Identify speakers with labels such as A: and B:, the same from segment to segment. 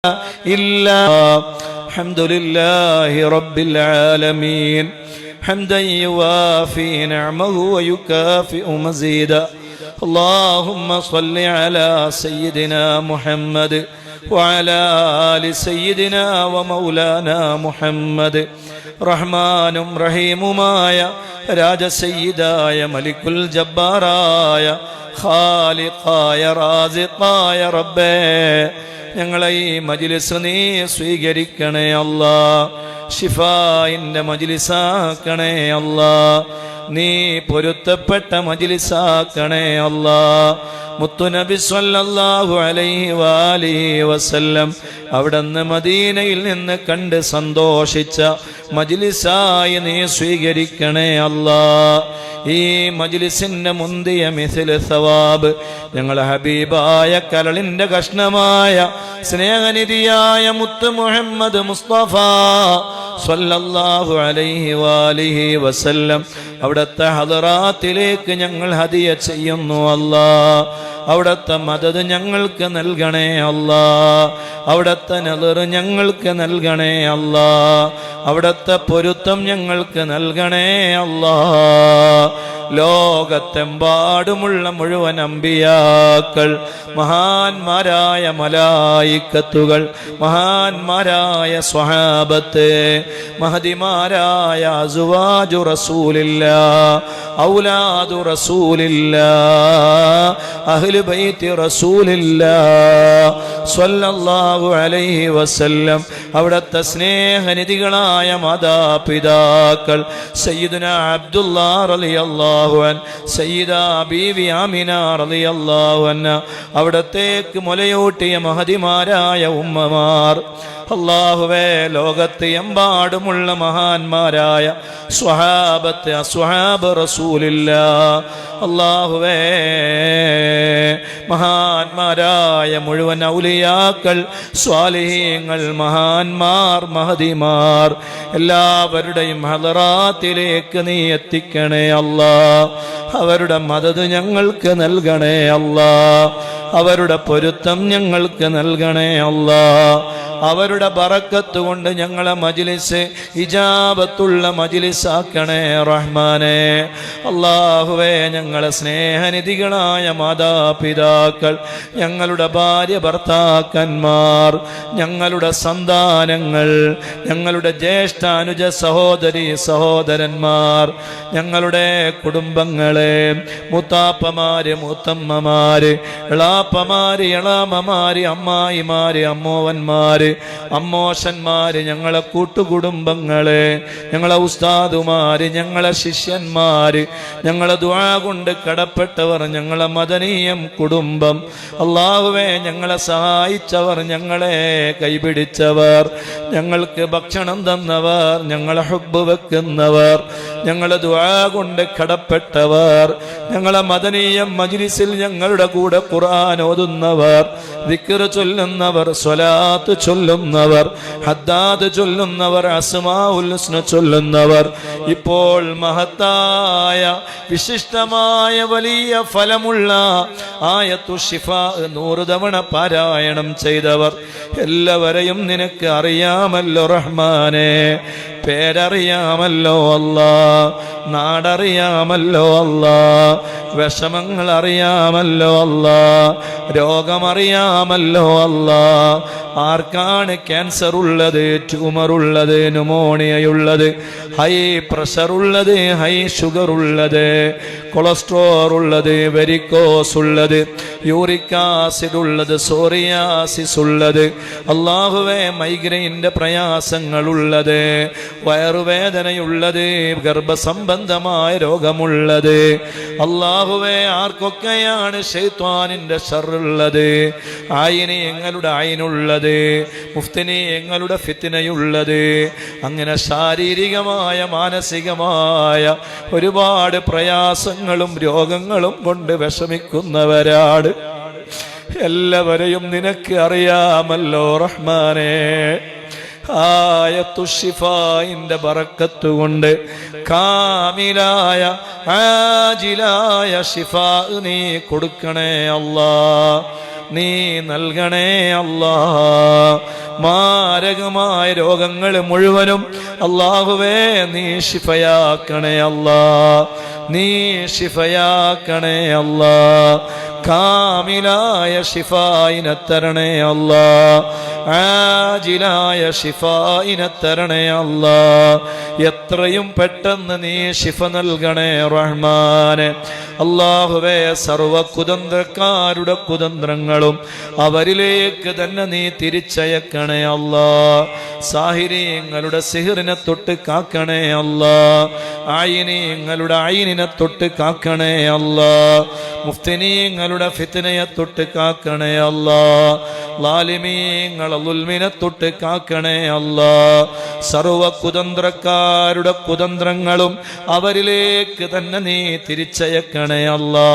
A: إلا الحمد لله رب العالمين حمدا يوافي نعمه ويكافئ مزيدا اللهم صل على سيدنا محمد وعلى آل سيدنا ومولانا محمد റഹ്മാനും റഹീമുമായ രാജസയ്യിദായ മലിക്കുൽ ജബ്ബാറായ ഖാലിഖായ റാസിഖായ റബ്ബേ, ഞങ്ങളെ ഈ മജ്ലിസ് നീ സ്വീകരിക്കണേ അല്ലാ. ശിഫായിന്റെ മജ്ലിസാക്കണേ അല്ലാ. നീ പൊരുത്തപ്പെട്ട മജ്ലിസാക്കണേ അല്ലാ. മുത്തുനബി സ്വല്ലല്ലാഹു അലൈഹി വാലിഹി വസല്ലം അവിടുന്ന് മദീനയിൽ നിന്ന് കണ്ട് സന്തോഷിച്ച മജ്ലിസായി നീ സ്വീകരിക്കണേ അല്ലാ. ഈ മജ്ലിസിന്റെ മുന്തിയ മിഥിൽ സവാബ് ഞങ്ങളെ ഹബീബായ കരളിന്റെ കഷ്ണമായ സ്നേഹനിധിയായ മുത്ത് മുഹമ്മദ് മുസ്തഫ സ്വല്ലല്ലാഹു അലൈഹി വാലിഹി വസല്ലം അവിടുത്തെ ഹദറാത്തിലേക്ക് ഞങ്ങൾ ഹദിയ ചെയ്യുന്നു അല്ലാ. അവിടുത്തെ മദദ് ഞങ്ങൾക്ക് നൽകണേ അല്ലാ. അവിടുത്തെ നദർ ഞങ്ങൾക്ക് നൽകണേ അല്ലാ. അവിടുത്തെ പൊരുത്തം ഞങ്ങൾക്ക് നൽകണേ അല്ലാ. ലോകത്തെമ്പാടുമുള്ള മുഴുവൻ അമ്പിയാക്കൾ, മഹാന്മാരായ മലായിക്കത്തുകൾ, മഹാന്മാരായ സ്വഹാബത്ത്, മഹദിമാരായ അസ്വാജു റസൂലില്ലാ, ഔലാദു റസൂലില്ലാ, അഹ്ലു ബൈത്തി റസൂലില്ലാ സ്വല്ലല്ലാഹു അലൈഹി വസല്ലം അവിടുത്തെ സ്നേഹനിധികളായ മാതാപിതാക്കൾ സയ്യിദുനാ അബ്ദുല്ലാഹ് റളിയല്ലാഹു അൻഹു, സയ്യിദാ ബീവി ആമിന റളിയല്ലാഹു അൻഹ, അവിടത്തേക്ക് മുലയൂട്ടിയ മഹദിമാരായ ഉമ്മമാർ, അല്ലാഹുവേ, ലോകത്ത് എമ്പാടുമുള്ള മഹാന്മാരായ സ്വഹാബത്ത്, അസ്വഹാബ് റസൂലില്ലാ, അല്ലാഹുവേ, മഹാന്മാരായ മുഴുവൻ ഔലിയാക്കൾ, സ്വാലിഹീങ്ങൾ, മഹാന്മാർ, മഹദിമാർ, എല്ലാവരുടെയും ഹദറാത്തിലേക്ക് നീ എത്തിക്കണേ അല്ലാ. അവരുടെ മദദ് ഞങ്ങൾക്ക് നൽകണേ അല്ലാ. അവരുടെ പൊരുത്തം ഞങ്ങൾക്ക് നൽകണേ അല്ലാ. അവരുടെ ബറക്കത്ത് കൊണ്ട് ഞങ്ങളെ മജ്ലിസ് ഇജാബത്തുള്ള മജ്ലിസാക്കണേ റഹ്മാനേ. അല്ലാഹുവേ, ഞങ്ങളെ സ്നേഹനിധികളായ മാതാപിതാക്കൾ, ഞങ്ങളുടെ ഭാര്യ ഭർത്താക്കന്മാർ, ഞങ്ങളുടെ സന്താനങ്ങൾ, ഞങ്ങളുടെ ജ്യേഷ്ഠ അനുജ സഹോദരി സഹോദരന്മാർ, ഞങ്ങളുടെ കുടുംബങ്ങളെ, മുത്താപ്പമാര്, മുത്തമ്മമാര്, എളാപ്പമാര്, എളാമമാര്, അമ്മായിമാര്, അമ്മോവന്മാര്, അമ്മോശന്മാര്, ഞങ്ങളെ കൂട്ടുകുടുംബങ്ങളെ, ഞങ്ങളെ ഉസ്താദുമാര്, ഞങ്ങളെ ശിഷ്യന്മാര്, ഞങ്ങളെ ദുആ കൊണ്ട് കടപ്പെട്ടവർ, ഞങ്ങളെ മദനീയം കുടുംബം, അല്ലാഹുവേ, ഞങ്ങളെ സഹായിച്ചവർ, ഞങ്ങളെ കൈപിടിച്ചവർ, ഞങ്ങൾക്ക് ഭക്ഷണം തന്നവർ, ഞങ്ങളെ ഹുബ്ബ് വെക്കുന്നവർ, ഞങ്ങളെ ദുആ കൊണ്ട് കടപ്പെട്ടവർ, ഞങ്ങളെ മദനീയം മജ്ലിസിൽ ഞങ്ങളുടെ കൂടെ ഖുർആൻ ഓതുന്നവർ, ദിക്ർ ചൊല്ലുന്നവർ, സ്വലാത്ത് ചൊല്ലുന്നവർ, ഹദ്ദാദ് ചൊല്ലുന്നവർ, അസ്മാഉൽ ഹുസ്ന ചൊല്ലുന്നവർ, ഇപ്പോൾ മഹത്തായ വിശിഷ്ടമായ വലിയ ഫലമുള്ള ആയത്തു ശിഫാ 100 തവണ പാരായണം ചെയ്തവർ എല്ലാവരെയും നിനക്ക് അറിയാമല്ലോ റഹ്മാനേ. പേരറിയാമല്ലോ അല്ലാ, നാടറിയാമല്ലോ അല്ലാ, വിഷമങ്ങൾ അറിയാമല്ലോ അല്ലാ, രോഗമറിയാമല്ലോ അല്ലാ. ആർക്കാണ് ക്യാൻസർ ഉള്ളത്, ട്യൂമർ ഉള്ളത്, ന്യൂമോണിയയുള്ളത്, ഹൈ പ്രഷർ ഉള്ളത്, ഹൈ ഷുഗർ ഉള്ളത്, കൊളസ്ട്രോൾ ഉള്ളത്, വെരിക്കോസ് ഉള്ളത്, യൂറിക് ആസിഡ് ഉള്ളത്, സോറിയാസിസ് ഉള്ളത്, അല്ലാഹുവേ, മൈഗ്രെയിൻ്റെ പ്രയാസങ്ങളുള്ളത്, വയറുവേദനയുള്ളത്, ഗർഭസംബന്ധമായ രോഗമുള്ളത്, അല്ലാഹുവേ, ആർക്കൊക്കെയാണ് ശൈത്വാനിൻ്റെ ഷർറുള്ളത്, ആയിന് എങ്ങളുടെ ആയിനുള്ളത്, മുഫ്തിനി എങ്ങളുടെ ഫിത്നയുള്ളത്, അങ്ങനെ ശാരീരികമായ മാനസികമായ ഒരുപാട് പ്രയാസങ്ങളും രോഗങ്ങളും കൊണ്ട് വിഷമിക്കുന്നവരാണ്. എല്ലാവരെയും നിനക്ക് അറിയാമല്ലോ റഹ്മാനേ. ആയത്തു ശിഫായിന്റെ ബറക്കത്ത് കൊണ്ട് കാമിലായ ആജിലായ ശിഫാ നീ കൊടുക്കണേ അല്ലാ. നീ നൽകണേ അല്ലാ. മാരകമായ രോഗങ്ങൾ മുഴുവനും അല്ലാഹുവേ നീ ശിഫയാക്കണേ അല്ലാ, നീ ശിഫയാക്കണേ അല്ലാ. കാമിലായ ശിഫായിനെ തരണേ അല്ലാ, ആജിലായ ശിഫായിനെ തരണേ അല്ലാ. എത്രയും പെട്ടെന്ന് നീ ശിഫ നൽകണേ റഹ്മാനെ. അല്ലാഹുവേ സർവ കുതന്ത്രക്കാരുടെ കുതന്ത്രങ്ങളും അവരിലേക്ക് തന്നെ നീ തിരിച്ചയക്കണേ അല്ലാ. സാഹിരീങ്ങളുടെ സിഹിറിനെ തൊട്ട് കാക്കണേ അല്ലാ, ആയിനീങ്ങളുടെ ആയിനിനെ തൊട്ട് കാക്കണേ അല്ലാ, മുഫ്തിനീങ്ങളുടെ ഫിത്നയെ തൊട്ട് കാക്കണേ അല്ലാ, ലാലിമീങ്ങളെ ദുൽമിനെ തൊട്ട് കാക്കണേ അല്ലാ. സർവ കുതന്ത്രക്കാരുടെ കുതന്ത്രങ്ങളും അവരിലേക്ക് തന്നെ നീ തിരിച്ചയക്കണേ അല്ലാ.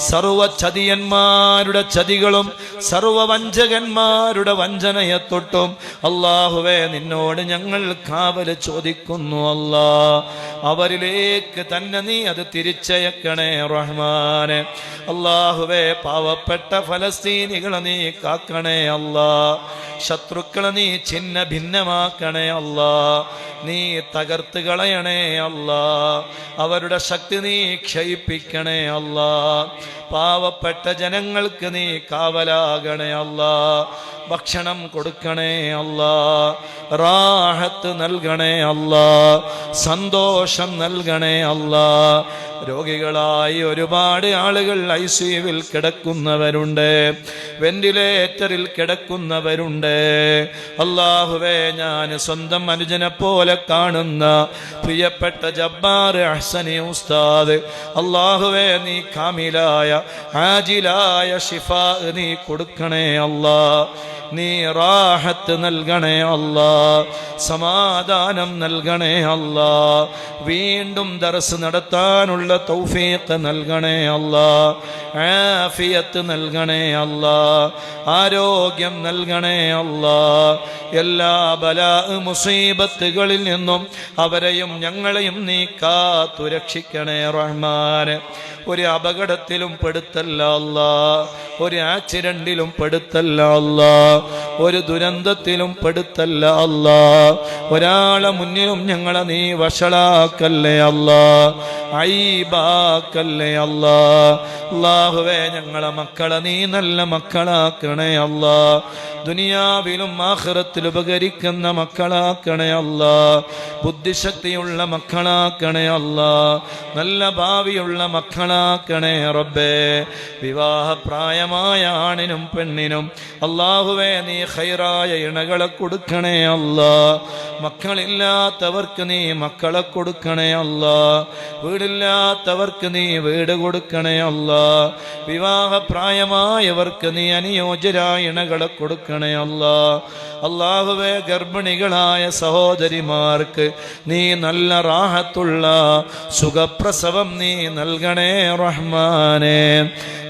A: സർവ ചതിയന്മാരുടെ ചതികളും സർവ വഞ്ചകന്മാരുടെ വഞ്ചനയെ തൊട്ടും അല്ലാഹുവേ നിന്നോട് ഞങ്ങൾ കാവൽ ചോദിക്കുന്നു അല്ലാ. അവരിലേക്ക് തന്നെ നീ അത് തിരിച്ചയക്കണേ റഹ്മാനെ. അല്ലാഹുവേ പാവപ്പെട്ട ഫലസ്തീനികളെ നീ കാക്കണേ അല്ലാ. ശത്രുക്കളെ നീ ഛിന്ന ഭിന്നമാക്കണേ അല്ലാ, നീ തകർത്ത് കളയണേ അല്ലാ. അവരുടെ ശക്തി നീ ക്ഷയിപ്പിക്കണേ അല്ലാ. പാവപ്പെട്ട ജനങ്ങൾക്ക് നീ കാവലാകണേ അല്ലാ. ഭക്ഷണം കൊടുക്കണേ അല്ലാ, റാഹത്ത് നൽകണേ അല്ലാ, സന്തോഷം നൽകണേ അല്ലാ. രോഗികളായി ഒരുപാട് ആളുകൾ ICUവിൽ കിടക്കുന്നവരുണ്ട്, വെന്റിലേറ്ററിൽ കിടക്കുന്നവരുണ്ട്. അല്ലാഹുവേ ഞാൻ സ്വന്തം അനുജനെ പോലെ കാണുന്ന പ്രിയപ്പെട്ട ജബ്ബാർ അഹ്സനി ഉസ്താദ്, അല്ലാഹുവേ നീ കാമിലായ ആജിലായ ശിഫാ നീ കൊടുക്കണേ അല്ലാ. നീ റാഹത്ത് നൽകണേ അല്ലാ, സമാധാനം നൽകണേ അല്ലാ. വീണ്ടും ദർസ് നടത്താനുള്ള തൗഫീഖ് നൽകണേ അല്ലാ, ആഫിയത്ത് നൽകണേ അല്ലാ, ആരോഗ്യം നൽകണേ അല്ലാ. എല്ലാ ബലാ മുസീബത്തുകളിൽ നിന്നും അവരെയും ഞങ്ങളെയും നീ കാത്തു രക്ഷിക്കണേ റഹ്മാനെ. ഒരു അപകടത്തിലും പെടുത്തല്ല അല്ലാ, ഒരു ആക്സിഡന്റിലും പെടുത്തല്ല അല്ലാ, ഒരു ദുരന്തത്തിലും പെടുത്തല്ല അല്ലാ. ഒരാളെ മുന്നിലും ഞങ്ങളെ നീ വഷളാക്കല്ലേ അല്ലാ, ഐബാക്കല്ലേ അല്ലാ. അല്ലാഹുവേ ഞങ്ങളെ മക്കളെ നീ നല്ല മക്കളാക്കണേ അല്ലാ, ദുനിയാവിലും ആഖിറത്തിലും ഉപകരിക്കുന്ന മക്കളാക്കണേ അല്ലാ, ബുദ്ധിശക്തിയുള്ള മക്കളാക്കണേ അല്ലാ, നല്ല ഭാവിയുള്ള മക്കളാക്കണേ റബ്ബേ. വിവാഹപ്രായമായ ആണിനും പെണ്ണിനും അല്ലാഹുവേ നീ ഖൈറായ ഇണകളെ കൊടുക്കണേ അല്ലാ. മക്കളില്ലാത്തവർക്ക് നീ മക്കളെ കൊടുക്കണേ അല്ലാ, വീടില്ലാത്തവർക്ക് നീ വീട് കൊടുക്കണേ അല്ലാ. വിവാഹപ്രായമായവർക്ക് നീ അനുയോജ്യരായ ഇണകളെ കൊടുക്കണേ അല്ലാ. അല്ലാഹുവേ ഗർഭിണികളായ സഹോദരിമാർക്ക് നീ നല്ല റാഹത്തുള്ള സുഖപ്രസവം നീ നൽകണേ റഹ്മാനെ.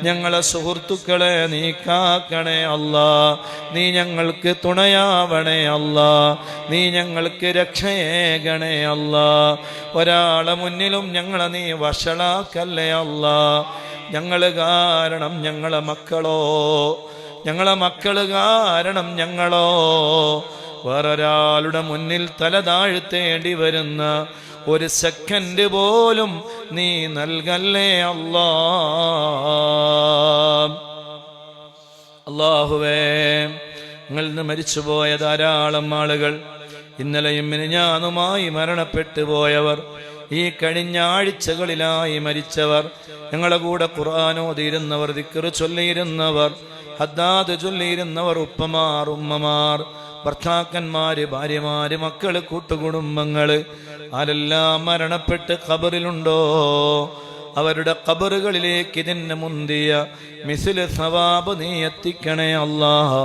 A: ഞങ്ങളെ സുഹൃത്തുക്കളെ നീ കാക്കണേ അല്ലാ, നീ ഞങ്ങൾക്ക് തുണയാവണേ അല്ലാ, നീ ഞങ്ങൾക്ക് രക്ഷയേകണേ അല്ലാ. ഒരാളെ മുന്നിലും ഞങ്ങളെ നീ വഷളാക്കല്ലേ അല്ലാ. ഞങ്ങള് കാരണം ഞങ്ങളെ മക്കളോ, ഞങ്ങളെ മക്കള് കാരണം ഞങ്ങളോ വേറൊരാളുടെ മുന്നിൽ തല താഴ്ത്തേണ്ടി വരുന്ന ഒരു സെക്കൻഡ് പോലും നീ നൽകല്ലേ അല്ലാ. അല്ലാഹുവേ ഞങ്ങളിൽ നിന്ന് മരിച്ചുപോയ ധാരാളം ആളുകൾ, ഇന്നലെയും മിനിഞ്ഞാന്നുമായി മരണപ്പെട്ടു പോയവർ, ഈ കഴിഞ്ഞ ആഴ്ചകളിലായി മരിച്ചവർ, ഞങ്ങളുടെ കൂടെ ഖുർആൻ ഓതിയിരുന്നവർ, ദിക്ർ ചൊല്ലിയിരുന്നവർ, ഹദ്ദാദ് ചൊല്ലിയിരുന്നവർ, ഉപ്പമാർ, ഉമ്മമാർ, ഭർത്താക്കന്മാര്, ഭാര്യമാര്, മക്കള്, കൂട്ടുകുടുംബങ്ങള് ആരെല്ലാം മരണപ്പെട്ട് ഖബറിലുണ്ടോ അവരുടെ ഖബറുകളിലേക്ക് ഇതിന് മുന്തിയ മിസ്ല് സവാബ് നീ എത്തിക്കണേ അല്ലാഹ്.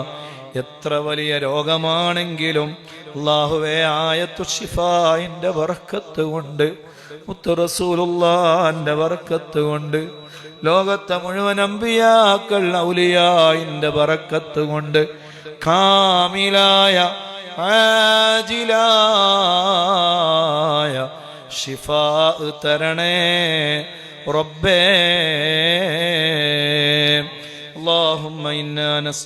A: എത്ര വലിയ രോഗമാണെങ്കിലും അല്ലാഹുവേ ആയത്തു ശിഫായിന്റെ ബർക്കത്ത് കൊണ്ട്, മുത്ത് റസൂലുള്ളാഹിന്റെ ബർക്കത്ത് കൊണ്ട്, ലോകത്തെ മുഴുവൻ അമ്പിയാക്കൾ ഔലിയായിന്റെ ബർക്കത്ത് കൊണ്ട് കാമിലായ ആജിലായ ശിഫാ തരണേ റബ്ബേ. اللهم إنا